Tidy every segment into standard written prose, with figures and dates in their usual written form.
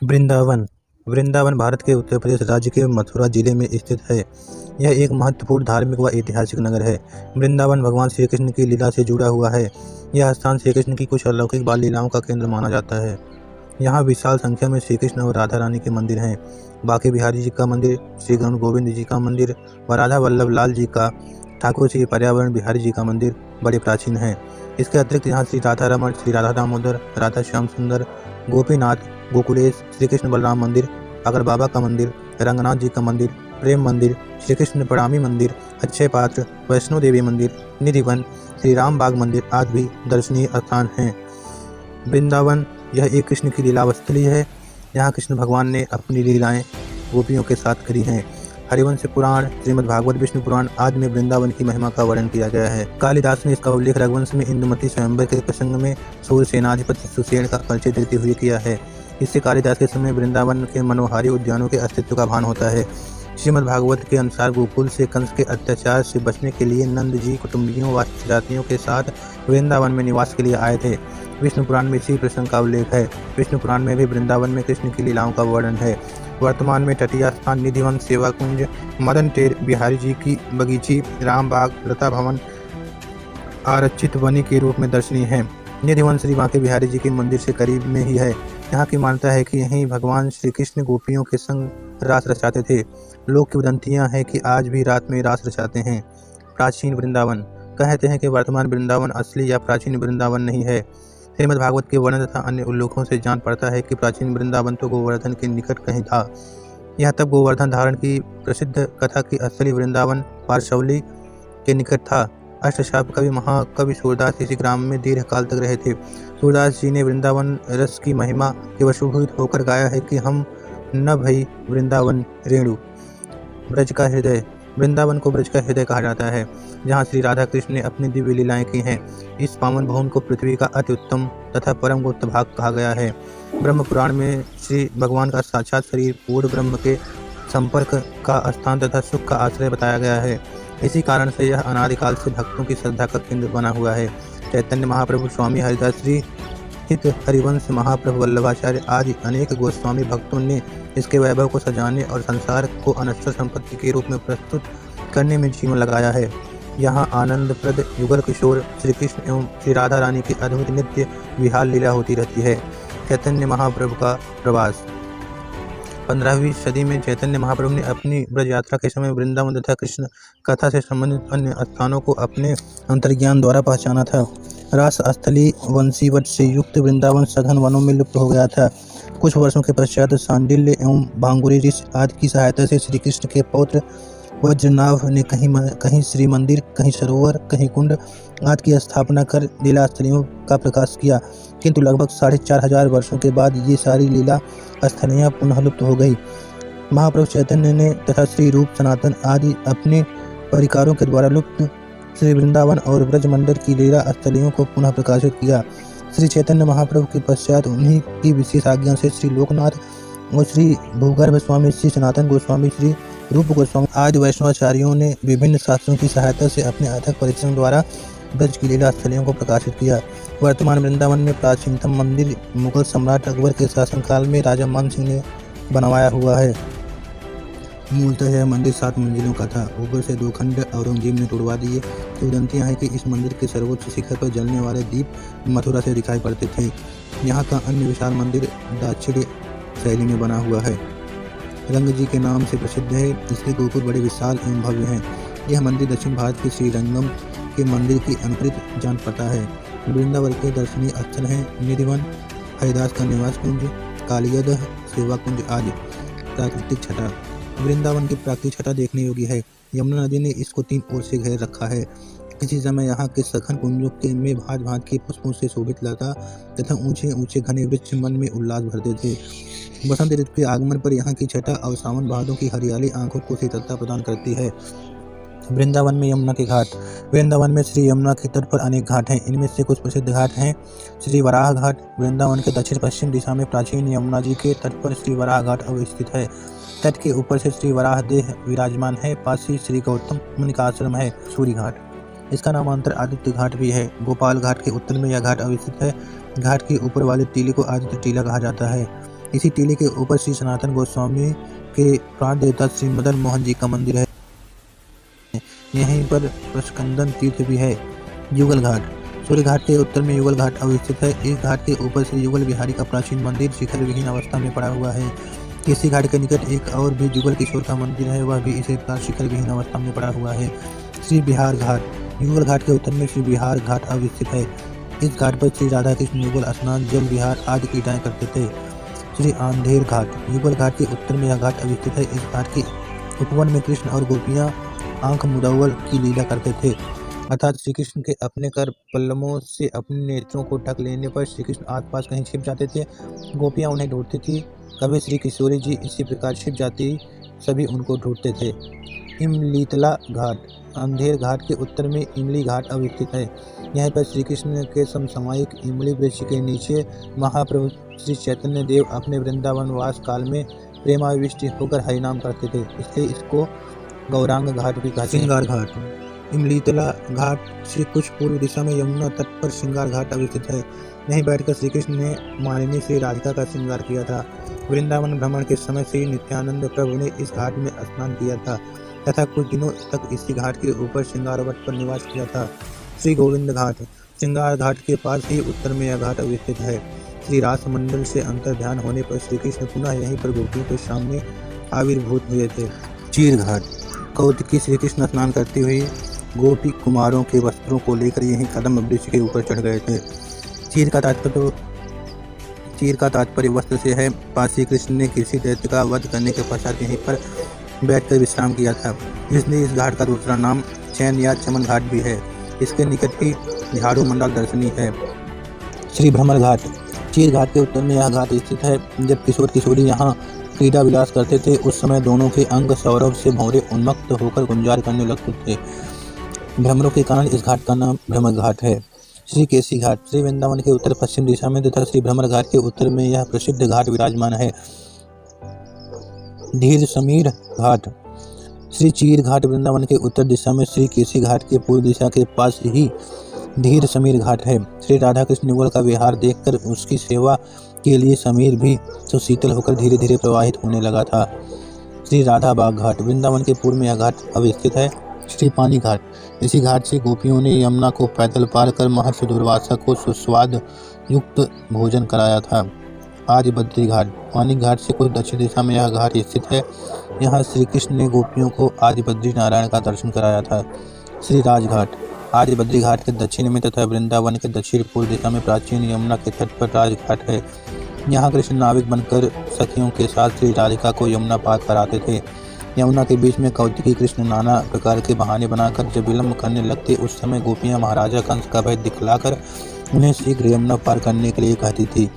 वृंदावन वृंदावन भारत के उत्तर प्रदेश राज्य के मथुरा जिले में स्थित है। यह एक महत्वपूर्ण धार्मिक व ऐतिहासिक नगर है। वृंदावन भगवान श्री कृष्ण की लीला से जुड़ा हुआ है। यह स्थान श्री कृष्ण की कुछ अलौकिक बाल लीलाओं का केंद्र माना जाता है। यहाँ विशाल संख्या में श्री कृष्ण और राधा रानी के मंदिर हैं। बांके बिहारी जी का मंदिर, श्री गुरु गोविंद जी का मंदिर व राधा वल्लभ लाल जी का, ठाकुर श्री पर्यावरण बिहारी जी का मंदिर बड़े प्राचीन हैं। इसके अतिरिक्त यहाँ श्री राधा रमण, श्री राधा दामोदर, राधा श्याम सुंदर, गोपीनाथ, गोकुलेश, श्री कृष्ण बलराम मंदिर, अगर बाबा का मंदिर, रंगनाथ जी का मंदिर, प्रेम मंदिर, श्री कृष्ण प्रणामी मंदिर, अक्षय पात्र, वैष्णो देवी मंदिर, निधिवन, श्री राम बाग मंदिर आदि भी दर्शनीय स्थान हैं। वृंदावन यह एक कृष्ण की लीलावस्थली है। यहाँ कृष्ण भगवान ने अपनी लीलाएं गोपियों के साथ करी हैं। हरिवंश पुराण, श्रीमद् भागवत, विष्णु पुराण आदि में वृंदावन की महिमा का वर्णन किया गया है। कालिदास ने इसका उल्लेख रघुवंश में इंदुमती स्वयंवर के प्रसंग में सूर्यसेनाधिपति सुसेन का परिचय देते हुए किया है। इससे कालिदास के समय वृंदावन के मनोहारी उद्यानों के अस्तित्व का भान होता है। श्रीमद् भागवत के अनुसार गोकुल से कंस के अत्याचार से बचने के लिए नंद जी कुटुंबियों व जातियों के साथ वृंदावन में निवास के लिए आए थे। विष्णु पुराण में इसी प्रसंग का उल्लेख है। विष्णु पुराण में भी वृंदावन में कृष्ण की लीलाओं का वर्णन है। वर्तमान में तटीय स्थान निधिवन, सेवा कुंज, मदन टेर, बिहारी जी की बगीची, राम बाग, लता भवन आरक्षित वनी के रूप में दर्शनीय है। निधिवन श्री बांके बिहारी जी के मंदिर से करीब में ही है। यहाँ की मान्यता है कि यहीं भगवान श्री कृष्ण गोपियों के संग रास रचाते थे। लोक किंवदंतियाँ हैं कि आज भी रात में रास रचाते हैं। प्राचीन वृंदावन कहते हैं कि वर्तमान वृंदावन असली या प्राचीन वृंदावन नहीं है। श्रीमद् भागवत के वर्णन तथा अन्य उल्लेखों से जान पड़ता है कि प्राचीन वृंदावन तो गोवर्धन के निकट कहीं था। यह तब गोवर्धन धारण की प्रसिद्ध कथा की असली वृंदावन पार्श्वली के निकट था। अष्टशाप कवि महाकवि सूरदास इसी ग्राम में दीर्घ काल तक रहे थे। सूरदास जी ने वृंदावन रस की महिमा के वशीभूत होकर गाया है कि हम न भई वृंदावन रेणु, ब्रज का हृदय। वृंदावन को ब्रज का हृदय कहा जाता है, जहाँ श्री राधा कृष्ण ने अपनी दिव्य लीलाएं की हैं। इस पावन भवन को पृथ्वी का अति उत्तम तथा परम गुप्त भाग कहा गया है। ब्रह्म पुराण में श्री भगवान का साक्षात शरीर पूर्ण ब्रह्म के संपर्क का स्थान तथा सुख का आश्रय बताया गया है। इसी कारण से यह अनादिकाल से भक्तों की श्रद्धा का केंद्र बना हुआ है। चैतन्य महाप्रभु, स्वामी हरिदास, श्री हित हरिवंश महाप्रभु वल्लभाचार्य आदि अनेक गोस्वामी भक्तों ने इसके वैभव को सजाने और संसार को अनश्वर संपत्ति के रूप में प्रस्तुत करने में जीवन लगाया है। यहाँ आनंदप्रद युगल किशोर श्री कृष्ण एवं श्री राधा रानी की अद्भुत नित्य विहार लीला होती रहती है। चैतन्य महाप्रभु का प्रवास। 15वीं सदी में चैतन्य महाप्रभु ने अपनी ब्रज यात्रा के समय वृंदावन तथा कृष्ण कथा से संबंधित अन्य स्थानों को अपने अंतर्ज्ञान द्वारा पहचाना था। रास स्थली वंशीवट से युक्त वृंदावन सघन वनों में लुप्त हो गया था। कुछ वर्षों के पश्चात सांडिल्य एवं भांगुरी ऋषि आदि की सहायता से श्री कृष्ण के पौत्र वज्रनाभ ने कहीं श्री मंदिर, कहीं सरोवर, कहीं कुंड आदि की स्थापना कर लीला स्थलियों का प्रकाश किया। किंतु लगभग 4500 वर्षों के बाद ये सारी लीला स्थलियाँ पुनः लुप्त हो गई। महाप्रभु चैतन्य ने तथा श्री रूप सनातन आदि अपने परिकारों के द्वारा लुप्त श्री वृंदावन और ब्रजमंडल की लीला स्थलियों को पुनः प्रकाशित किया। श्री चैतन्य महाप्रभु के पश्चात उन्हीं की विशेष आज्ञा से श्री लोकनाथ और श्री भूगर्भ स्वामी, श्री सनातन गोस्वामी, श्री रूप गोस्वामी आदि वैष्णवाचार्यों ने विभिन्न शास्त्रों की सहायता से अपने अथक परिश्रम द्वारा ब्रज की लीला स्थलियों को प्रकाशित किया। वर्तमान वृंदावन में प्राचीनतम मंदिर मुगल सम्राट अकबर के शासनकाल में राजा मान सिंह ने बनवाया हुआ है। मूलतः यह मंदिर 7 मंजिलों का था। ऊपर से 2 खंड औरंगजेब ने तोड़वा दिए। किंवदंतियां हैं कि इस मंदिर के सर्वोच्च शिखर पर जलने वाले दीप मथुरा से दिखाई पड़ते थे। यहाँ का अन्य विशाल मंदिर दाक्षिण्य शैली में बना हुआ है। रंग जी के नाम से प्रसिद्ध है। इसके गोपुर बड़े विशाल एवं भव्य हैं। यह मंदिर दक्षिण भारत के श्रीरंगम के मंदिर की अनुकृत जान पड़ता है। वृंदावन के दर्शनीय स्थल हैं निधिवन, हरिदास का निवास कुंज, कालियदह, सेवा कुंज आदि। प्राकृतिक छटा। वृंदावन की प्राकृतिक छटा देखने योग्य है। यमुना नदी ने इसको 3 ओर से घेर रखा है। किसी समय यहाँ के सघन कुंजों के में भांत भांत के पुष्पों से शोभित लता तथा ऊंचे ऊंचे घने वृक्ष मन में उल्लास भरते थे। बसंत ऋतु के आगमन पर यहाँ की छटा और सावन भादों की हरियाली आंखों को शीतलता प्रदान करती है। वृंदावन में यमुना के घाट। वृंदावन में श्री यमुना के तट पर अनेक घाट हैं। इनमें से कुछ प्रसिद्ध घाट हैं। श्री वराह घाट। वृंदावन के दक्षिण पश्चिम दिशा में प्राचीन यमुना जी के तट पर श्री वराह घाट अवस्थित है। तट के ऊपर से श्री वराह देह विराजमान है। पास ही श्री गौतम मुनि का आश्रम है। सूर्य घाट। इसका नामांतर आदित्य घाट भी है। गोपाल घाट के उत्तर में यह घाट अवस्थित है। घाट के ऊपर वाले टीले को आदित्य टीला कहा जाता है। इसी टीले के ऊपर श्री सनातन गोस्वामी के प्राण देवता श्री मदन मोहन जी का मंदिर है। यहीं पर प्रस्कंदन तीर्थ भी है। युगल घाट, सूर्य घाट के उत्तर में युगल घाट अवस्थित है। इस घाट के ऊपर श्री युगल बिहारी का प्राचीन मंदिर शिखर विहीन अवस्था में पड़ा हुआ है। इसी घाट के निकट एक और भी जुगल किशोर का मंदिर है, वह भी इसी प्रकार शिखर विहीन अवस्था में पड़ा हुआ है। श्री बिहार घाट, युगल घाट के उत्तर में श्री बिहार घाट अवस्थित है। इस घाट पर श्री राधा कृष्ण युगल स्नान, जल विहार आदि क्रीडाएं करते थे। श्री आंधेर घाट, युगल घाट के उत्तर में यह घाट अवस्थित है। इस घाट के उपवन में कृष्ण और गोपियां आंख मुदव्वल की लीला करते थे, अर्थात श्री कृष्ण के अपने कर पल्लवों से अपने नेत्रों को ढक लेने पर श्री कृष्ण आसपास कहीं छिप जाते थे। गोपियां उन्हें ढूंढती थी, कभी श्री किशोरी जी इसी प्रकार छिप जाती, सभी उनको ढूंढते थे। इमलीतला घाट, अंधेर घाट के उत्तर में इमली घाट अवस्थित है। यहाँ पर श्री कृष्ण के समसामयिक इमली वृक्ष के नीचे महाप्रभु श्री चैतन्य देव अपने वृंदावन वास काल में प्रेमाविष्ट होकर हरिनाम करते थे, इसलिए इसको गौरांग घाट भी कहते हैं। श्रृंगार घाट, इमलीतला घाट से कुछ पूर्व दिशा में यमुना तट पर श्रृंगार घाट अवस्थित है। यहीं बैठकर श्री कृष्ण ने मालिनी से राधिका का श्रृंगार किया था। वृंदावन भ्रमण के समय श्री नित्यानंद प्रभु ने इस घाट में स्नान किया था तथा कुछ दिनों तक इसी घाट के ऊपर श्रृंगारवट पर निवास किया था। श्री गोविंद घाट, श्रृंगार घाट के पास ही उत्तर में यह घाट अवस्थित है। श्री रास मंडल से अंतर ध्यान होने पर श्री कृष्ण पुनः यहीं पर गोपियों के सामने आविर्भूत हुए थे। चीर घाट, कौतिकी श्री कृष्ण स्नान करते हुए गोपी कुमारों के वस्त्रों को लेकर यहीं कदम वृक्ष के ऊपर चढ़ गए थे। चीर का तात्पर्य वस्त्र से है। पास श्री कृष्ण ने किसी दैत्य का वध करने के पश्चात यहीं पर बैठकर विश्राम किया था, इसलिए इस घाट का दूसरा नाम चैन या चमन घाट भी है। इसके निकट ही झाड़ू मंडल दर्शनीय है। श्री भ्रमर घाट, चीर घाट के उत्तर में यह घाट स्थित है। जब किशोर किशोरी यहाँ क्रीड़ा विलास करते थे, उस समय दोनों के अंग सौरभ से भौरे उन्मत्त होकर गुंजार करने लगते थे। भ्रमरों के कारण इस घाट का नाम भ्रमर घाट है। श्री केसी घाट, श्री वृंदावन के उत्तर पश्चिम दिशा में तथा श्री भ्रमर घाट के उत्तर में यह प्रसिद्ध घाट विराजमान है। धीर समीर घाट, श्री चीर घाट वृंदावन के उत्तर दिशा में श्री केसी घाट के पूर्व दिशा के पास ही धीर समीर घाट है। श्री राधा कृष्ण युगल का विहार देखकर उसकी सेवा के लिए समीर भी सुशीतल होकर धीरे धीरे प्रवाहित होने लगा था। श्री राधा बाग घाट, वृंदावन के पूर्व में यह घाट अवस्थित है। श्री पानी घाट, इसी घाट से गोपियों ने यमुना को पैदल पार कर महर्षि दुर्वासा को सुस्वाद युक्त भोजन कराया था। आदि बद्री घाट, पानी घाट से कुछ दक्षिण दिशा में यह घाट स्थित है। यहाँ श्री कृष्ण ने गोपियों को आदि बद्री नारायण का दर्शन कराया था। श्री राजघाट, आदि बद्री घाट के दक्षिण में तथा वृंदावन के दक्षिण पूर्व दिशा में प्राचीन यमुना के तट पर राजघाट है। यहाँ कृष्ण नाविक बनकर सखियों के साथ श्री राधिका को यमुना पार कराते थे। यमुना के बीच में कौतिकी कृष्ण नाना प्रकार के बहाने बनाकर जब विलम्ब करने लगते, उस समय गोपियाँ महाराजा कंस का भय दिखलाकर उन्हें शीघ्र यमुना पार करने के लिए कहती थी,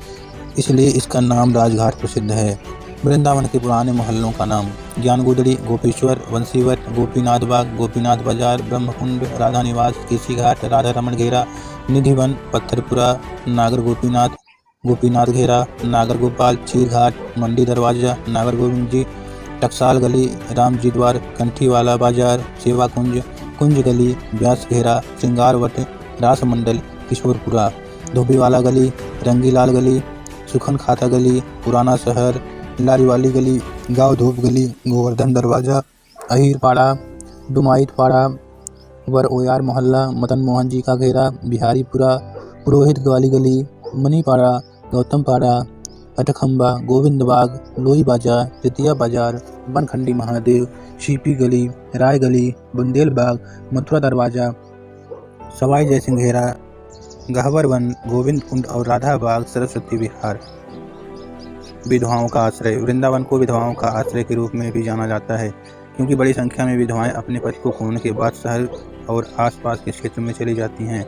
इसलिए इसका नाम राजघाट प्रसिद्ध है। वृंदावन के पुराने मोहल्लों का नाम ज्ञानगुदड़ी, गोपेश्वर, वंशीवट, गोपीनाथ बाग, गोपीनाथ बाजार, ब्रह्मकुंड, राधा निवास, केसी घाट, राधा रमण घेरा, निधिवन, पत्थरपुरा, नागर गोपीनाथ, गोपीनाथ घेरा, नागर गोपाल, चीर घाट, मंडी दरवाजा, नागर गोविंद जी, टकसाल गली, राम जी द्वार, कंठीवाला बाजार, सेवा कुंज, कुंज गली, व्यास घेरा, श्रृंगारवट, रास मंडल, किशोरपुरा, धोबीवाला गली, रंगीलाल गली, सुखन खाता गली, पुराना शहर, लारीवाली गली, गांव धूप गली, गोवर्धन दरवाजा, अहीरपाड़ा, डुमाइतपाड़ा, वर ओयार मोहल्ला, मदन मोहन जी का घेरा, बिहारीपुरा, पुरोहित ग्वाली गली, मनीपाड़ा, गौतमपाड़ा, अटखम्बा, गोविंद बाग, लोई बाजार, तृतीया बाजार, बनखंडी महादेव, शीपी गली, राय गली, बुंदेल बाग, मथुरा दरवाजा, सवाई जयसिंह घेरा, गहवर वन, गोविंद कुंड और राधा बाग, सरस्वती विहार। विधवाओं का आश्रय, वृंदावन को विधवाओं का आश्रय के रूप में भी जाना जाता है, क्योंकि बड़ी संख्या में विधवाएं अपने पति को खोने के बाद शहर और आसपास के क्षेत्र में चली जाती हैं।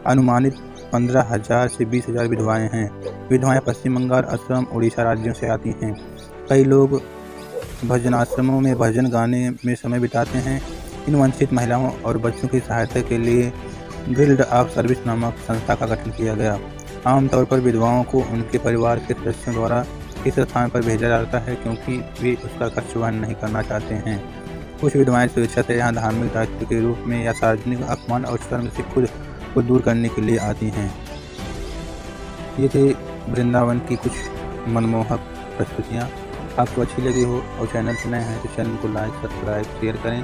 अनुमानित 15,000 से 20,000 विधवाएं हैं। विधवाएं पश्चिम बंगाल, असम, उड़ीसा राज्यों से आती हैं। कई लोग भजनाश्रमों में भजन गाने में समय बिताते हैं। इन वंचित महिलाओं और बच्चों की सहायता के लिए गिल्ड ऑफ सर्विस नामक संस्था का गठन किया गया। आमतौर पर विधवाओं को उनके परिवार के सदस्यों द्वारा इस स्थान पर भेजा जाता है, क्योंकि वे उसका खर्च वहन नहीं करना चाहते हैं। कुछ विधवाएं स्वेच्छा से यहाँ धार्मिक दायित्व के रूप में या सार्वजनिक अपमान और शर्म से खुद को दूर करने के लिए आती हैं। ये थे वृंदावन की कुछ मनमोहक प्रस्तुतियाँ आपको अच्छी लगी हो और चैनल पर नए हैं तो चैनल को लाइक, सब्सक्राइब, शेयर करें